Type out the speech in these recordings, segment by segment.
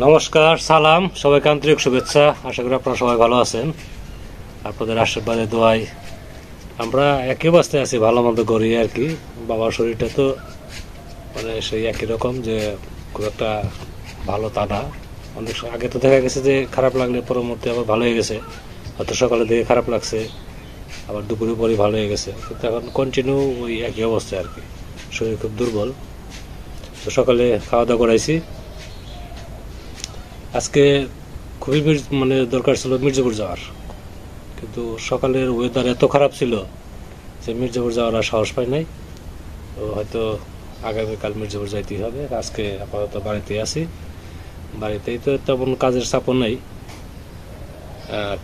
নমস্কার, সালাম, সবাইকে আন্তরিক শুভেচ্ছা। আশা করি আপনারা সবাই ভালো আছেন। আপনাদের আশীর্বাদে দোয়ায় আমরা একই অবস্থায় আছি, ভালো মন্দ করি আর কি। বাবার শরীরটা তো মানে সেই একই রকম, যে খুব একটা ভালো তা না। অনেক আগে তো দেখা গেছে যে খারাপ লাগলে পরবর্তী আবার ভালো হয়ে গেছে, হয়তো সকালে দিকে খারাপ লাগছে, আবার দুপুরের পরই ভালো হয়ে গেছে। কিন্তু এখন কন্টিনিউ ওই একই অবস্থায় আর কি, শরীর খুব দুর্বল। তো সকালে খাওয়া দাওয়া করাইছি। আজকে খুবই মানে দরকার ছিল মির্জাপুর যাওয়ার, কিন্তু সকালের ওয়েদার এত খারাপ ছিল যে মির্জাপুর যাওয়ার আর সাহস পাই নাই। তো হয়তো আগামীকাল মির্জাপুর যাইতেই হবে। আজকে আপাতত বাড়িতেই আছি। বাড়িতেই তো তেমন কাজের চাপও নেই,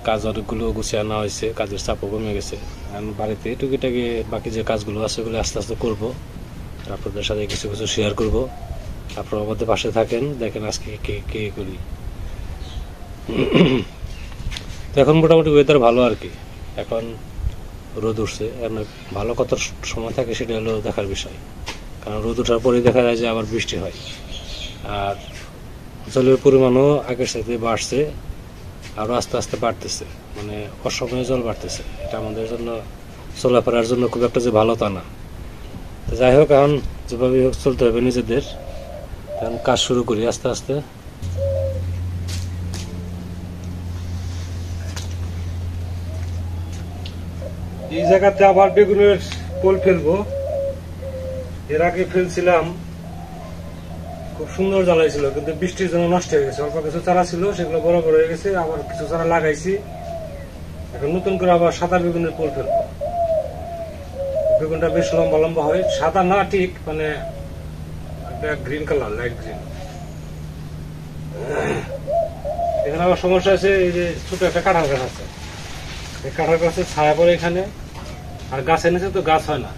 কাজ অনেকগুলো গুছিয়ে আনা হয়েছে, কাজের চাপও কমে গেছে। বাড়িতে টুকিটাকি বাকি যে কাজগুলো আছে ওগুলো আস্তে আস্তে করবো, আপনাদের সাথে কিছু কিছু শেয়ার করব। আপনারা আমাদের পাশে থাকেন, দেখেন আজকে কে কে করি। তো এখন মোটামুটি ওয়েদার ভালো আর কি। এখন রোদ উঠছে, ভালো কত সময় থাকে সেটা হলো দেখার বিষয়। কারণ রোদ ওঠার পরেই দেখা যায় যে আবার বৃষ্টি হয়। আর জলের পরিমাণও আগের সাথে বাড়ছে, আরও আস্তে আস্তে বাড়তেছে, মানে অসময়ে জল বাড়তেছে। এটা আমাদের জন্য চলাফেরার জন্য খুব একটা যে ভালো তা না। তো যাই হোক, এখন যেভাবে হোক চলতে হবে নিজেদের। এখন কাজ শুরু করি আস্তে আস্তে। এই জায়গাতে আবার বেগুনের পোল ফেলবো। এর আগে ফেলছিলাম, খুব সুন্দর জ্বালাইছিল, কিন্তু বৃষ্টির জন্য নষ্ট হয়ে গেছে। অল্প কিছু চারা ছিল, সেগুলো বড় বড় হয়ে গেছে। আবার কিছু চারা লাগাইছি, এখন নতুন করে আবার সাদা বেগুনের পোল ফেলবো। বেগুনটা বেশ লম্বা লম্বা হয়, সাদা না ঠিক, মানে গ্রিন কালার, লাইট গ্রিন। এখানে আবার সমস্যা আছে, এই যে ছোট একটা কাঁঠাল গাছ আছে, এই কাঁঠাল গাছের ছায়া পড়ে এখানে, আর গাছ এনেছে তো গাছ হয় না।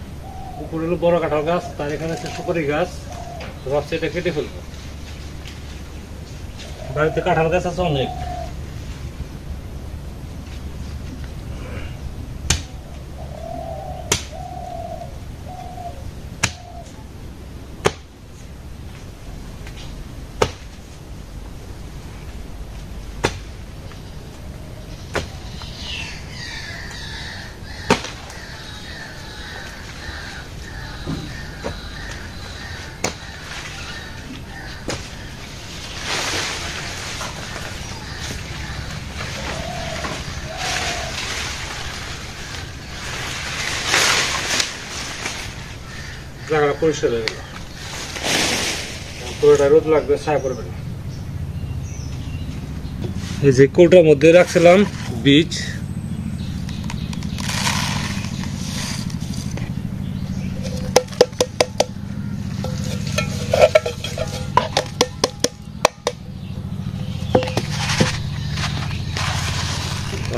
উপরে হলো বড় কাঁঠাল গাছ, তার এখানে আছে সুপারি গাছ। ভাবছি এটা কেটে ফেলবো। বাড়িতে কাঁঠাল গাছ আছে অনেক। জায়গাটা পরিষ্কার হয়ে গেল, পুরোটা রোদ লাগবে, ছায়া পড়বে না। এই যে কোলটার মধ্যে রাখছিলাম বীজ,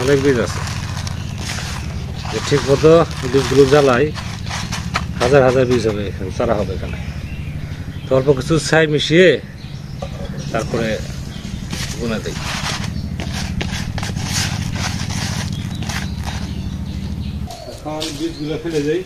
অনেক বীজ আছে। ঠিক মতো বীজগুলো জ্বালাই, হাজার হাজার বীজ হবে এখানে, চারা হবে এখানে। তো অল্প কিছু ছাই মিশিয়ে তারপরে বুনে দিই। এখন বীজগুলো ফেলে যাই।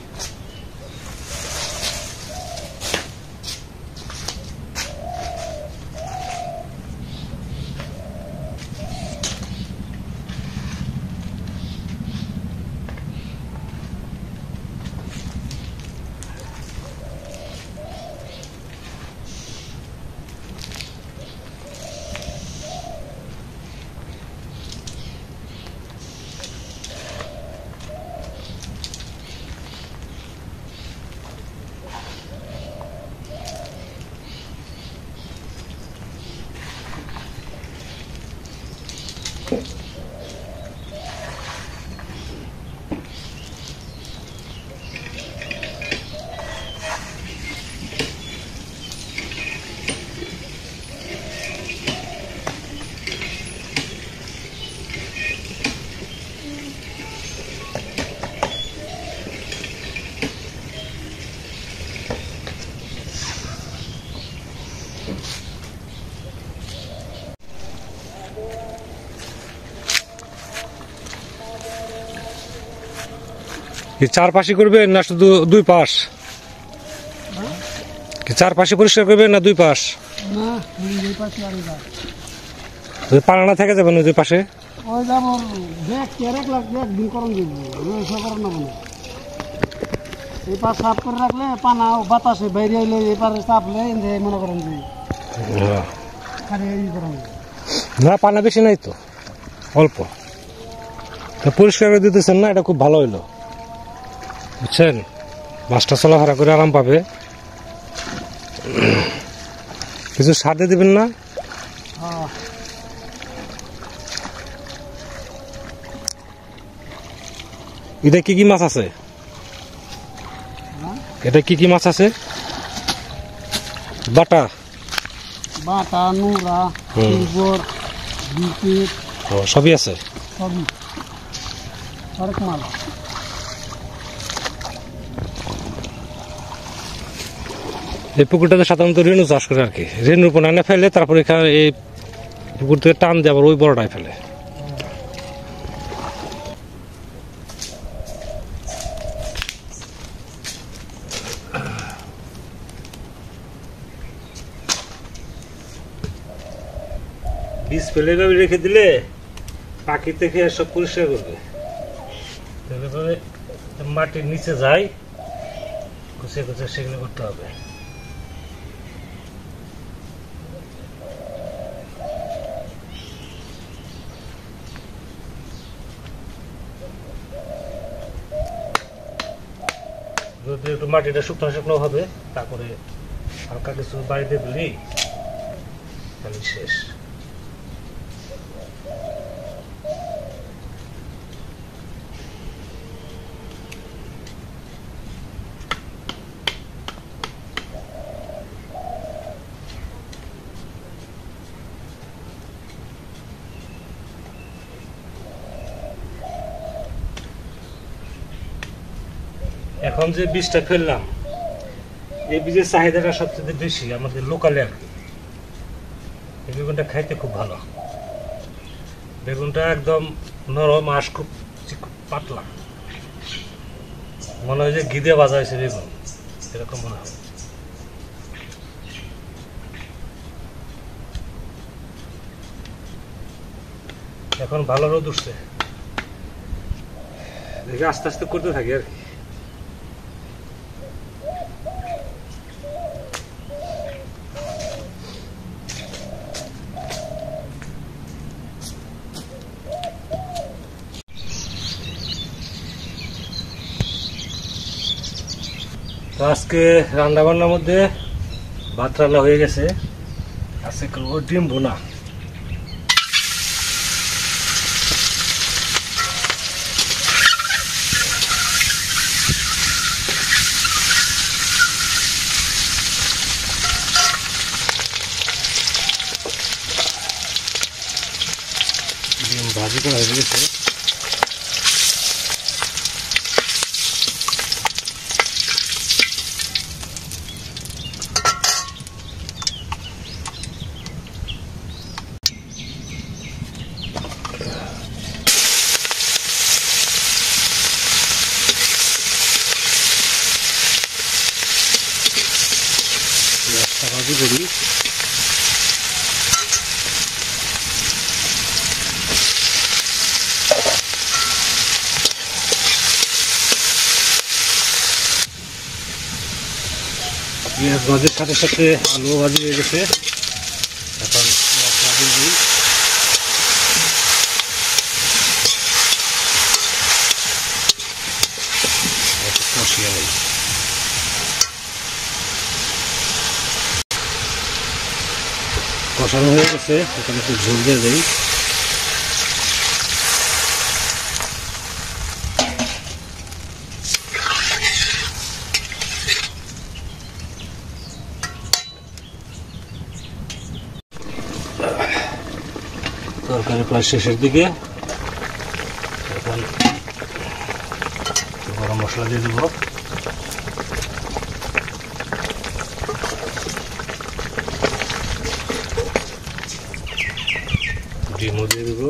চারপাশে করবেন না শুধু দুই পাশ? চারপাশে পরিষ্কার করবেন না দুই পাশ? না, দুই পাশে আর পালানা থেকে যাবেন ওই যে পাশে ওই যাব দেখ কেরেক লাগবে একদিন করন দিব ওইসব করন না বলে এই পাশ সাফ করে রাখলে পানা বাতাসে বাইরে এলে এপারে চাপলে মনে করেন যে খালি এই করেন না পানা বেশি নাই তো অল্প পরিষ্কার করে দিতেছেন না এটা খুব ভালো হইলো বুঝছেন মাছটা চলাফেরা করে আরাম পাবে কিছু সার দিয়ে দিবেন না এটা কি কি মাছ আছে এটা কি কি মাছ আছে বাটা বাটা নোরা সিলভার বিকেট সবই আছে সবই হরেক মাল এই পুকুরটাতে সাধারণত রেণু চাষ করে আর কি রেণুর উপর না ফেলে তারপরে এখানে এই পুকুর থেকে টান দিয়ে আবার ওই বড়টাই ফেলে বীজ ফেলে রেখে দিলে পাখি থেকে সব পরিষ্কার করবে মাটির নিচে যায় কুচিয়ে কুচিয়ে সেগুলো করতে হবে যদি একটু মাটিটা শুকনো শুকনো হবে তারপরে হালকা কিছু বাড়িতে দিলেই তাহলে শেষ এখন যে বীজটা ফেললাম এই বীজের চাহিদাটা সবচেয়ে বেশি আমাদের লোকালে আর কি এই বেগুনটা খাইতে খুব ভালো বেগুনটা একদম নরম আঁশ খুব পাতলা মনে হয় যে ঘি দিয়ে ভাজা হয়েছে বেগুন এরকম মনে হয় এখন ভালো রোদ উঠছে দেখে আস্তে আস্তে করতে থাকি আর কি তো আজকে রান্না বান্নার মধ্যে ভাত রান্না হয়ে গেছে আজকে করবো ডিম ভুনা ডিম ভাজি করা হয়ে গেছে ভাজি করি পেঁয়াজ ভাজির সাথে সাথে আলু ভাজি হয়ে গেছে এখন মশলা দিয়ে দিই কষিয়ে নিই কষানো হয়ে গেছে এখানে একটু ঝোল দিয়ে দিই তরকারি প্রায় শেষের দিকে এখন গরম মশলা দিয়ে দেবো ডিমও দিয়ে দেবো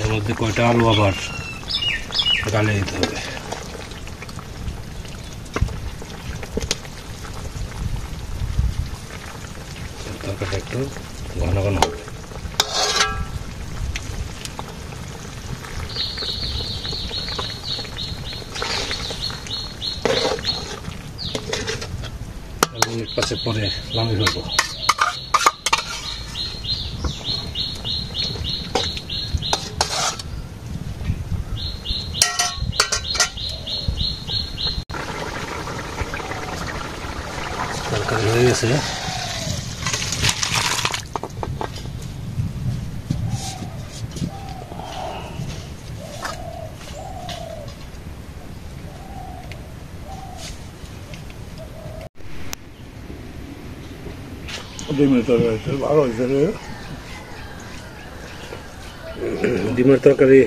এর মধ্যে কয়টা আলু আবার গালে দিতে হবে। তরকারিটা একটু ঘন ঘন হবে। মিনিট 5 পরে নামিয়ে ফেলবো। তরকারি হয়ে গেছে। ডিমের তরকারি ভালো হয়েছে রে। ডিমের তরকারি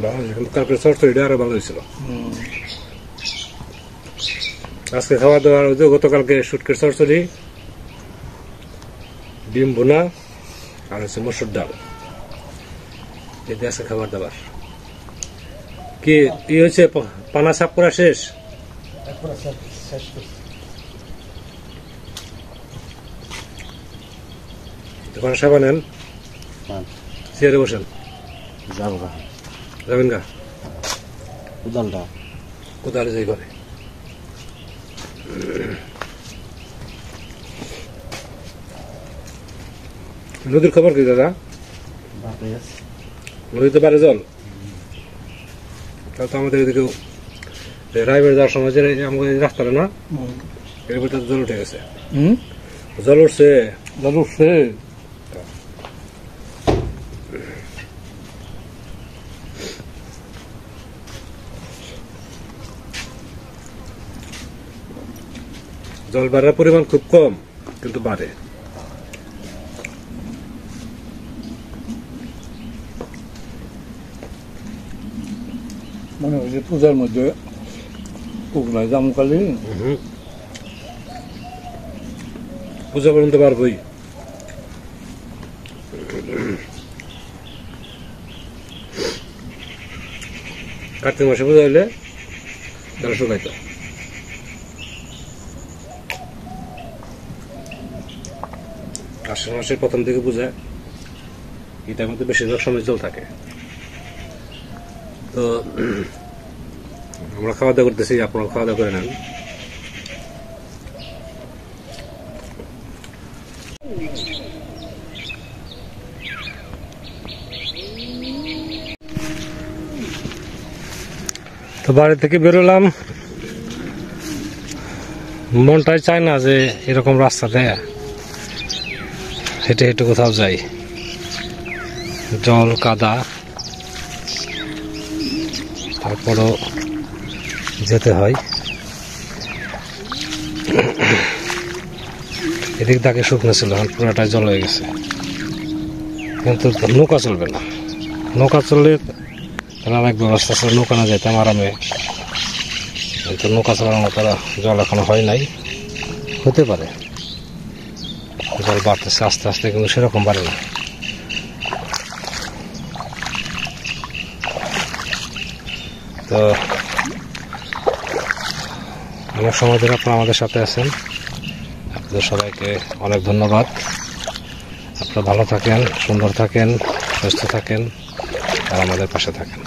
ভালো হয়েছে। কালকে চরচড়িটা আরো ভালো হয়েছিল। আজকে খাওয়া দাওয়া ওই যে গতকালকে শুটকির চরচড়ি, ডিম ভুনা আর হচ্ছে মসুর ডাল, এই দিয়ে আজকে খাবার দাবার। কি ই হয়েছে, পানা সাফ করা শেষ? এখন সাবান নেন, চেয়ারে বসেন। যাবো যাবেন গা? উদালটা কোথায় যাই করে? নদীর খবর কি দাদা? নদীতে পারে জল? তাহলে তো আমাদের এদিকেও রায়বের যাওয়ার সময় যে আমাদের রাস্তাটা না, এর ভিতরে জল উঠে গেছে। জল উঠছে, জল উঠছে। জল বাড়ার পরিমাণ খুব কম, কিন্তু বাড়ে। মনে হচ্ছে পূজার মধ্যে কুকনায় জামুকালি পূজা পর্যন্ত পারবই। কার্তিক মাসে পূজা হইলে তারা শুকাইতো। আশ্বিন মাসের প্রথম দিকে পূজা, এটার মধ্যে বেশিরভাগ সময় জল থাকে। তো আমরা খাওয়া দাওয়া করতেছি, আপনারা খাওয়া দাওয়া করে নেন। তো বাড়ি থেকে বেরোলাম, মনটাই চায় না যে এরকম রাস্তাতে হেঁটে হেঁটে কোথাও যাই। জল কাদা, তারপরও যেতে হয়। এদিক দাগে শুকনো ছিল, এখন পুরোটাই জল হয়ে গেছে। কিন্তু নৌকা চলবে না, নৌকা চললে অনেক ব্যবস্থা ছিল, নৌকা না যেতাম আরামে। কিন্তু নৌকা চালানোর মতো জল এখনো হয় নাই, হতে পারে। জল বাড়তেছে আস্তে আস্তে, কিন্তু সেরকম বাড়ে না। তো অনেক সময় ধরে আপনারা আমাদের সাথে আছেন, আপনাদের সবাইকে অনেক ধন্যবাদ। আপনারা ভালো থাকেন, সুন্দর থাকেন, সুস্থ থাকেন আর আমাদের পাশে থাকেন।